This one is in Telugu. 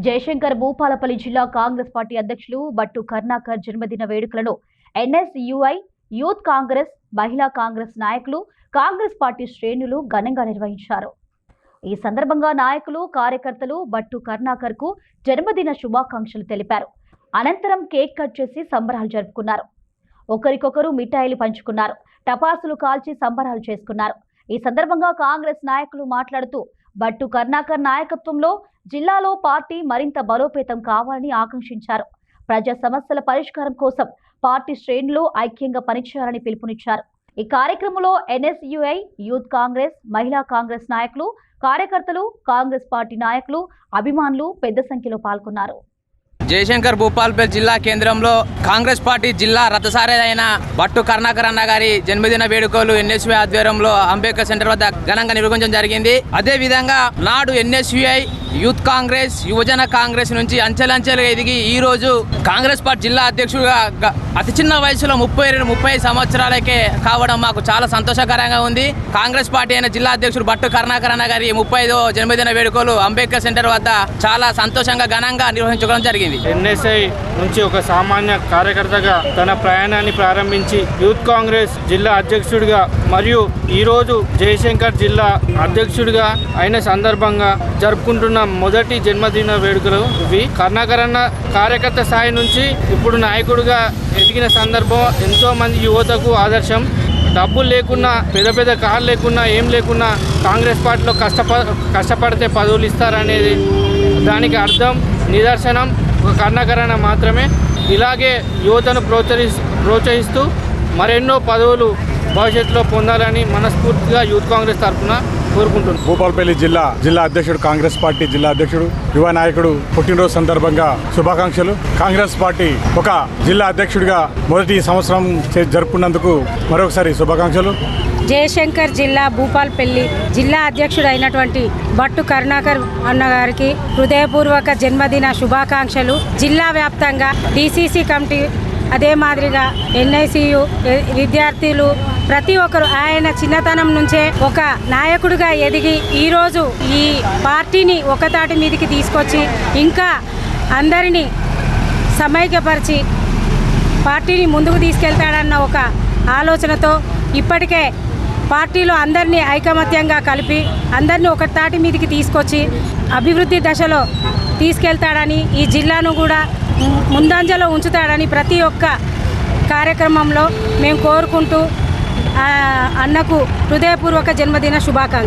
జయశంకర్ భూపాలపల్లి జిల్లా కాంగ్రెస్ పార్టీ అధ్యక్షులు బట్టు కరుణాకర్ జన్మదిన వేడుకలను ఎన్ఎస్యుఐ, యూత్ కాంగ్రెస్, మహిళా కాంగ్రెస్ నాయకులు, కాంగ్రెస్ పార్టీ శ్రేణులు ఘనంగా నిర్వహించారు. ఈ సందర్భంగా నాయకులు, కార్యకర్తలు బట్టు కరుణాకర్ కు జన్మదిన శుభాకాంక్షలు తెలిపారు. అనంతరం కేక్ కట్ చేసి సంబరాలు జరుపుకున్నారు. ఒకరికొకరు మిఠాయిలు పంచుకున్నారు. టపాసులు కాల్చి సంబరాలు చేసుకున్నారు. ఈ సందర్భంగా కాంగ్రెస్ నాయకులు మాట్లాడుతూ బట్టు కరుణాకర్ నాయకత్వంలో జిల్లాలో పార్టీ మరింత బలోపేతం కావాలని ఆకాంక్షించారు. ప్రజా సమస్యల పరిష్కారం కోసం పార్టీ శ్రేణులు ఐక్యంగా పనిచేయాలని పిలుపునిచ్చారు. ఈ కార్యక్రమంలో ఎన్ఎస్యుఐ, యూత్ కాంగ్రెస్, మహిళా కాంగ్రెస్ నాయకులు, కార్యకర్తలు, కాంగ్రెస్ పార్టీ నాయకులు, అభిమానులు పెద్ద సంఖ్యలో పాల్గొన్నారు. జయశంకర్ భూపాలపల్లి జిల్లా కేంద్రంలో కాంగ్రెస్ పార్టీ జిల్లా రథసారి అయిన బట్టు కరుణాకర్ అన్న గారి జన్మదిన వేడుకలు ఎన్ఎస్యుఐ ఆధ్వర్యంలో అంబేద్కర్ సెంటర్ వద్ద ఘనంగా నిర్వహించడం జరిగింది. అదే విధంగా నాడు ఎన్ఎస్యుఐ, యూత్ కాంగ్రెస్, యువజన కాంగ్రెస్ నుంచి అంచెలంచెలుగా ఎదిగి ఈ రోజు కాంగ్రెస్ పార్టీ జిల్లా అధ్యక్షుడిగా అతి చిన్న వయసులో 30 సంవత్సరాలకే కావడం మాకు చాలా సంతోషకరంగా ఉంది. కాంగ్రెస్ పార్టీ అయిన జిల్లా అధ్యక్షుడు బట్టు కరుణాకర్ అన్న గారి 35వ జన్మదిన వేడుకలు అంబేద్కర్ సెంటర్ వద్ద చాలా సంతోషంగా ఘనంగా నిర్వహించడం జరిగింది. ఎన్ఎస్ఐ నుంచి ఒక సామాన్య కార్యకర్తగా తన ప్రయాణాన్ని ప్రారంభించి యూత్ కాంగ్రెస్ జిల్లా అధ్యక్షుడిగా మరియు ఈరోజు జయశంకర్ జిల్లా అధ్యక్షుడిగా అయిన సందర్భంగా జరుపుకుంటున్న మొదటి జన్మదిన వేడుకలు ఇవి. కరుణాకర్ అన్న కార్యకర్త స్థాయి నుంచి ఇప్పుడు నాయకుడిగా ఎదిగిన సందర్భం ఎంతో మంది యువతకు ఆదర్శం. డబ్బులు లేకున్నా, పెద్ద కార్లు లేకున్నా, ఏం లేకున్నా కాంగ్రెస్ పార్టీలో కష్టపడితే పదవులు ఇస్తారనేది దానికి అర్థం, నిదర్శనం ఒక కరుణాకర్ అన్న మాత్రమే. ఇలాగే యువతను ప్రోత్సహిస్తూ మరెన్నో పదవులు భవిష్యత్తులో పొందాలని మనస్ఫూర్తిగా యూత్ కాంగ్రెస్ తరఫున కోరుకుంటున్నాను. భూపాలపల్లి జిల్లా అధ్యక్షుడు, కాంగ్రెస్ పార్టీ జిల్లా అధ్యక్షుడు, యువ నాయకుడు పుట్టినరోజు సందర్భంగా శుభాకాంక్షలు. కాంగ్రెస్ పార్టీ ఒక జిల్లా అధ్యక్షుడిగా మొదటి సంవత్సరం జరుపుకున్నందుకు మరొకసారి శుభాకాంక్షలు. జయశంకర్ జిల్లా భూపాలపల్లి జిల్లా అధ్యక్షుడు అయినటువంటి బట్టు కరుణాకర్ అన్న గారికి హృదయపూర్వక జన్మదిన శుభాకాంక్షలు. జిల్లా వ్యాప్తంగా డిసిసి కమిటీ, అదే మాదిరిగా ఎన్ఐసియు విద్యార్థులు ప్రతి ఒక్కరు ఆయన చిన్నతనం నుంచే ఒక నాయకుడిగా ఎదిగి ఈరోజు ఈ పార్టీని ఒకతాటి మీదకి తీసుకొచ్చి ఇంకా అందరినీ సమైక్యపరిచి పార్టీని ముందుకు తీసుకెళ్తాడన్న ఒక ఆలోచనతో ఇప్పటికే పార్టీలో అందరినీ ఐకమత్యంగా కలిపి అందరినీ ఒక తాటి మీదకి తీసుకొచ్చి అభివృద్ధి దశలో తీసుకెళ్తాడని, ఈ జిల్లాను కూడా ముందంజలో ఉంచుతాడని ప్రతి ఒక్క కార్యక్రమంలో మేము కోరుకుంటూ అన్నకు హృదయపూర్వక జన్మదిన శుభాకాంక్షలు.